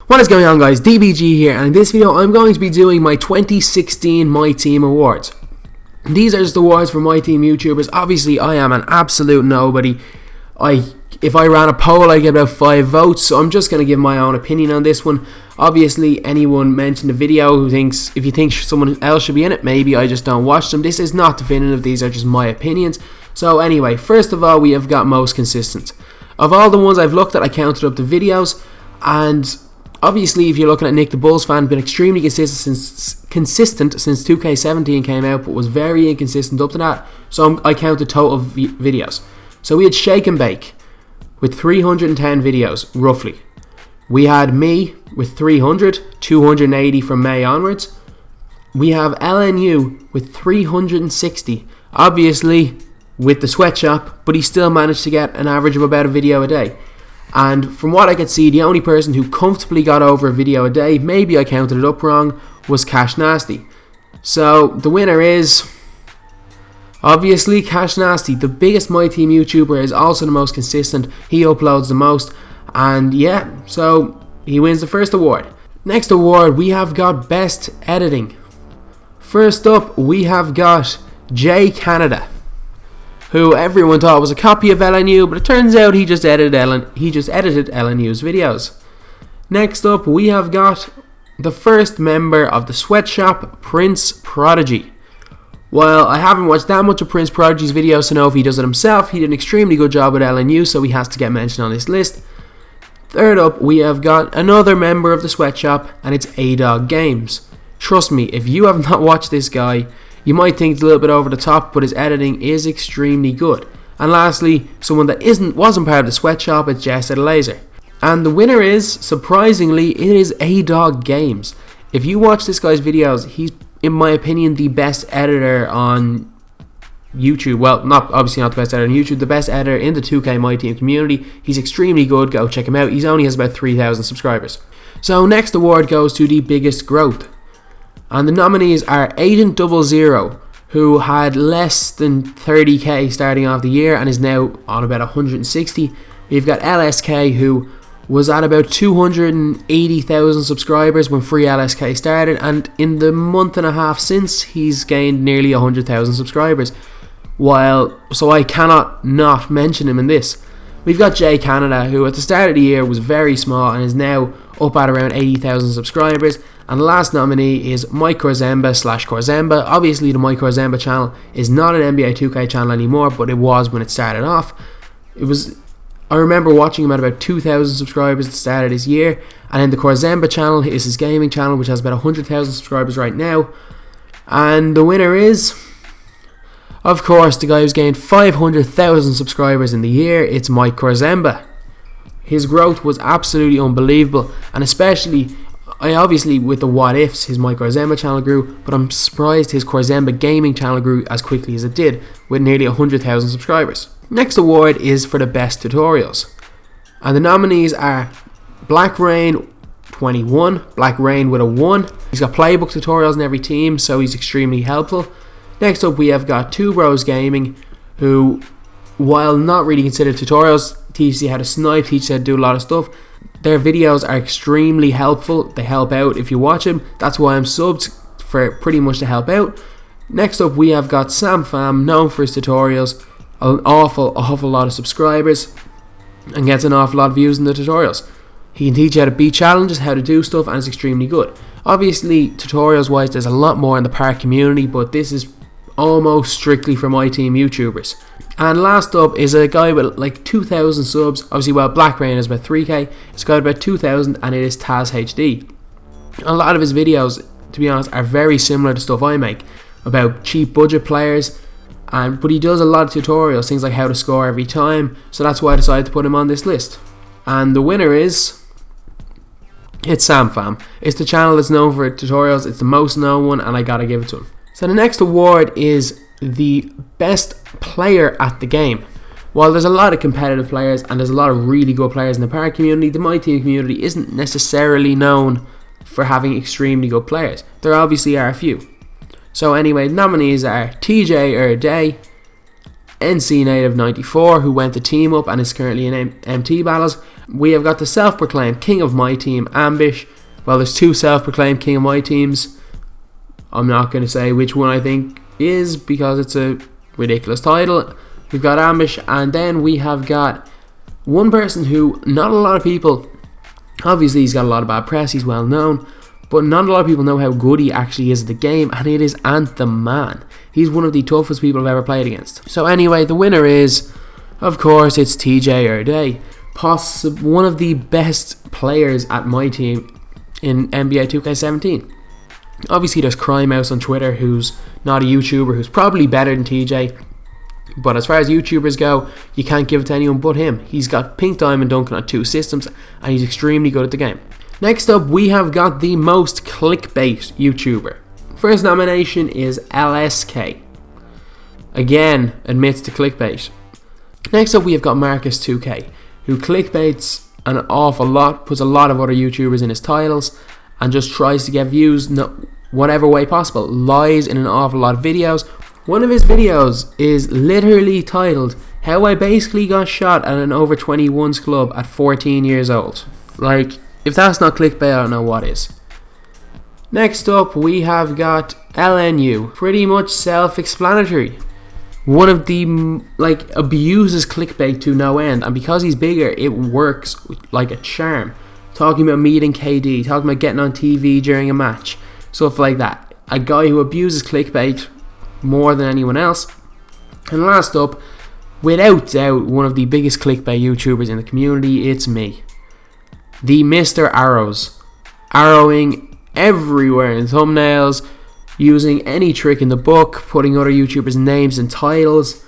What is going on, guys? DBG here, and in this video I'm going to be doing my 2016 MyTEAM awards. These are just awards for MyTEAM YouTubers. Obviously I am an absolute nobody. If I ran a poll I'd get about 5 votes, so I'm just going to give my own opinion on this one. Obviously anyone mentioned the video who thinks, if you think someone else should be in it, maybe I just don't watch them. This is not definitive, these are just my opinions. So anyway, first of all we have got most consistent. Of all the ones I've looked at, I counted up the videos, and obviously, if you're looking at Nick the Bulls fan, been extremely consistent since 2K17 came out, but was very inconsistent up to that. So I counted total videos. So we had Shake and Bake with 310 videos, roughly. We had me with 300, 280 from May onwards. We have LNU with 360, obviously with the sweatshop, but he still managed to get an average of about a video a day. And from what I could see, the only person who comfortably got over a video a day, maybe I counted it up wrong, was Cash Nasty. So the winner is obviously Cash Nasty. The biggest MyTEAM YouTuber, is also the most consistent. He uploads the most, and yeah, so he wins the first award. Next award, we have got Best Editing. First up, we have got J Canada, who everyone thought was a copy of LNU, but it turns out he just edited LNU's videos. Next up, we have got the first member of the Sweatshop, Prince Prodigy. While I haven't watched that much of Prince Prodigy's videos to know if he does it himself, he did an extremely good job with LNU, so he has to get mentioned on this list. Third up, we have got another member of the Sweatshop, and it's A-Dog Games. Trust me, if you have not watched this guy, you might think it's a little bit over the top, but his editing is extremely good. And lastly, someone that wasn't part of the Sweatshop, it's JesserTheLazer. And the winner is, surprisingly, it is A-Dog Games. If you watch this guy's videos, he's, in my opinion, the best editor on YouTube. Well, obviously not the best editor on YouTube, the best editor in the 2K MyTEAM community. He's extremely good, go check him out. He only has about 3,000 subscribers. So next award goes to the biggest growth. And the nominees are Agent 00, who had less than 30k starting off the year and is now on about 160. We've got LSK, who was at about 280,000 subscribers when free LSK started, and in the month and a half since, he's gained nearly 100,000 subscribers. So I cannot not mention him in this. We've got J Canada, who at the start of the year was very small and is now up at around 80,000 subscribers. And the last nominee is Korzemba. Obviously the Korzemba channel is not an NBA 2K channel anymore, but it was when it started off. I remember watching him at about 2,000 subscribers at the start of this year. And then the Korzemba channel is his gaming channel, which has about 100,000 subscribers right now. And the winner is, of course, the guy who's gained 500,000 subscribers in the year. It's Korzemba. His growth was absolutely unbelievable, and especially, obviously with the what ifs, his Korzemba channel grew, but I'm surprised his Korzemba gaming channel grew as quickly as it did, with nearly 100,000 subscribers. Next award is for the best tutorials, and the nominees are Black Rain 21, Black Rain with a 1. He's got playbook tutorials in every team, so he's extremely helpful. Next up we have got 2BrosGaming, who, while not really considered tutorials, teaches you how to snipe, teaches you how to do a lot of stuff. Their videos are extremely helpful. They help out if you watch them. That's why I'm subbed, for pretty much to help out. Next up we have got SamFam, known for his tutorials, an awful lot of subscribers, and gets an awful lot of views in the tutorials. He can teach you how to beat challenges, how to do stuff, and it's extremely good. Obviously, tutorials wise, there's a lot more in the park community, but this is almost strictly for MyTEAM YouTubers. And last up is a guy with like 2,000 subs. Obviously, well, Black Rain is about 3k. It's got about 2,000, and it is Taz HD. A lot of his videos, to be honest, are very similar to stuff I make about cheap budget players. But he does a lot of tutorials, things like how to score every time. So that's why I decided to put him on this list. And the winner is, it's SamFam. It's the channel that's known for tutorials. It's the most known one, and I gotta give it to him. So the next award is the best player at the game. While there's a lot of competitive players and there's a lot of really good players in the park community, the MyTEAM community isn't necessarily known for having extremely good players. There obviously are a few. So anyway, nominees are TJ Day, NC Native 94, who went to Team Up and is currently in MT battles. We have got the self-proclaimed King of My Team, Ambish. Well, there's two self-proclaimed King of My Teams. I'm not going to say which one I think is, because it's a ridiculous title. We've got Ambish, and then we have got one person who not a lot of people, obviously he's got a lot of bad press, he's well known, but not a lot of people know how good he actually is at the game, and it is Anthem Man. He's one of the toughest people I've ever played against. So anyway, the winner is, of course, it's TJ Erday, one of the best players at my team in NBA 2K17. Obviously there's Crymouse on Twitter, who's not a YouTuber, who's probably better than TJ, but as far as YouTubers go, you can't give it to anyone but him. He's got Pink Diamond dunking on 2 systems, and he's extremely good at the game. Next up, we have got the most clickbait YouTuber. First nomination is LSK. Again, admits to clickbait. Next up, we have got Marcus2K, who clickbaits an awful lot, puts a lot of other YouTubers in his titles, and just tries to get views whatever way possible. Lies in an awful lot of videos. One of his videos is literally titled, How I Basically Got Shot at an over 21s club at 14 years old. Like, if that's not clickbait, I don't know what is. Next up, we have got LNU. Pretty much self-explanatory. One of the, abuses clickbait to no end, and because he's bigger, it works like a charm. Talking about meeting KD, talking about getting on TV during a match, stuff like that. A guy who abuses clickbait more than anyone else. And last up, without doubt, one of the biggest clickbait YouTubers in the community, it's me. The Mr. Arrows. Arrowing everywhere in thumbnails, using any trick in the book, putting other YouTubers' names and titles,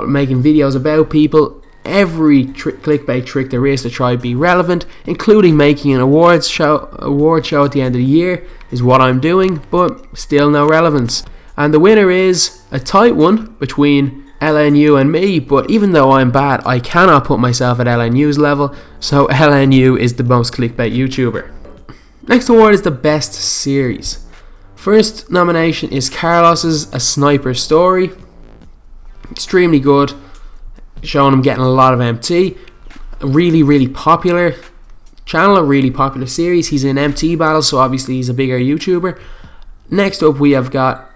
making videos about people. Every clickbait trick there is to try to be relevant, including making an award show at the end of the year, is what I'm doing, but still no relevance. And the winner is a tight one between LNU and me, but even though I'm bad, I cannot put myself at LNU's level, so LNU is the most clickbait YouTuber. Next award is the best series. First nomination is Carlos's A Sniper Story. Extremely good, showing him getting a lot of MT. Really popular channel, a really popular series. He's in MT battles, so obviously he's a bigger YouTuber. Next up, we have got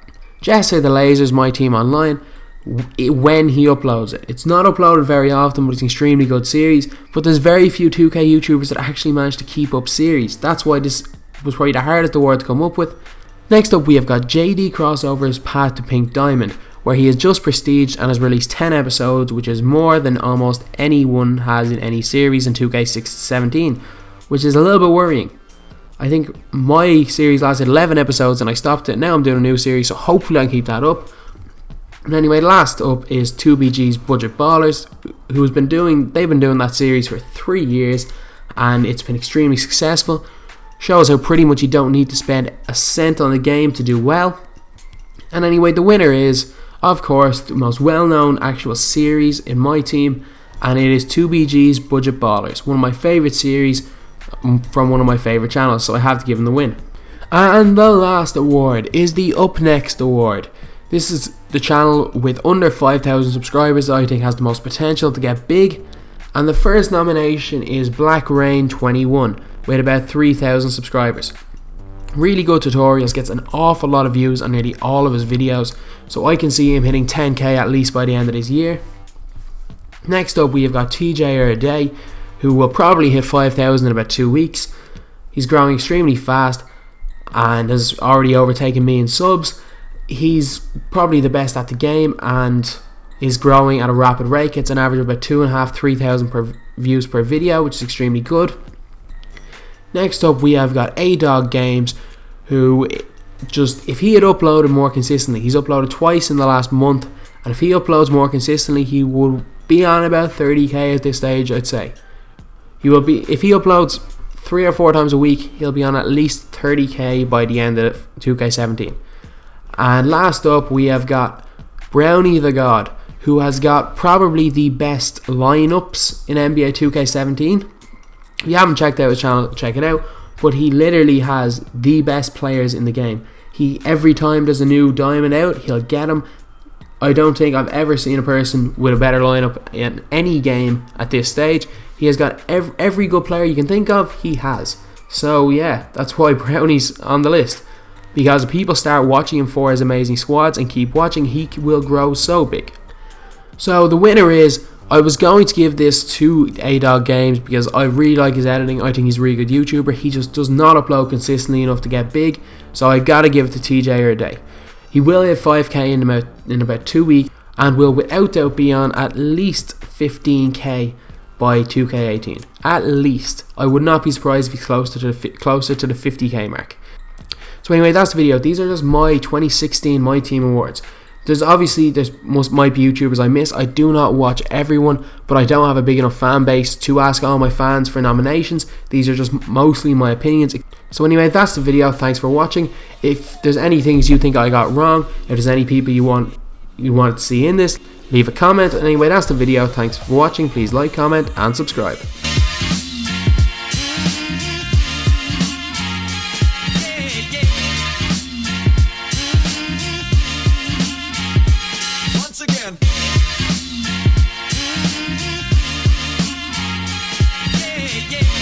JesserTheLazer's My Team Online. When he uploads it, it's not uploaded very often, but it's an extremely good series. But there's very few 2K YouTubers that actually manage to keep up series. That's why this was probably the hardest award to come up with. Next up, we have got JD Crossover's Path to Pink Diamond, where he has just prestiged and has released 10 episodes, which is more than almost anyone has in any series in 2K17, which is a little bit worrying. I think my series lasted 11 episodes and I stopped it. Now I'm doing a new series, so hopefully I can keep that up. And anyway, last up is 2BG's Budget Ballers, they've been doing that series for 3 years, and it's been extremely successful. Shows how pretty much you don't need to spend a cent on the game to do well. And anyway, the winner is, of course, the most well-known actual series in my team, and it is 2BG's Budget Ballers, one of my favourite series from one of my favourite channels, so I have to give him the win. And the last award is the Up Next Award. This is the channel with under 5,000 subscribers that I think has the most potential to get big, and the first nomination is Black Rain 21 with about 3,000 subscribers. Really good tutorials, gets an awful lot of views on nearly all of his videos, so I can see him hitting 10k at least by the end of this year. Next up, we have got TJ Erday, who will probably hit 5,000 in about 2 weeks. He's growing extremely fast and has already overtaken me in subs. He's probably the best at the game and is growing at a rapid rate. Gets an average of about 2,500-3,000 views per video, which is extremely good. Next up, we have got A-Dog Games, who if he had uploaded more consistently, he's uploaded twice in the last month, and if he uploads more consistently, he will be on about 30k at this stage, I'd say. If he uploads 3 or 4 times a week, he'll be on at least 30k by the end of 2K17. And last up, we have got Brownie the God, who has got probably the best lineups in NBA 2K17. If you haven't checked out his channel, check it out. But he literally has the best players in the game. Every time there's a new diamond out, he'll get them. I don't think I've ever seen a person with a better lineup in any game at this stage. He has got every good player you can think of, he has. So yeah, that's why Brownie's on the list. Because if people start watching him for his amazing squads and keep watching, he will grow so big. So the winner is, I was going to give this to A-Dog Games because I really like his editing. I think he's a really good YouTuber. He just does not upload consistently enough to get big. So I gotta give it to TJ or a day. He will hit 5k in about 2 weeks and will without doubt be on at least 15k by 2K18. At least. I would not be surprised if he's closer to the 50k mark. So anyway, that's the video. These are just my 2016 MyTEAM awards. Might be YouTubers I miss. I do not watch everyone, but I don't have a big enough fan base to ask all my fans for nominations. These are just mostly my opinions. So anyway, that's the video. Thanks for watching. If there's any things you think I got wrong, if there's any people you wanted to see in this, leave a comment. Anyway, that's the video. Thanks for watching. Please like, comment, and subscribe. Yeah.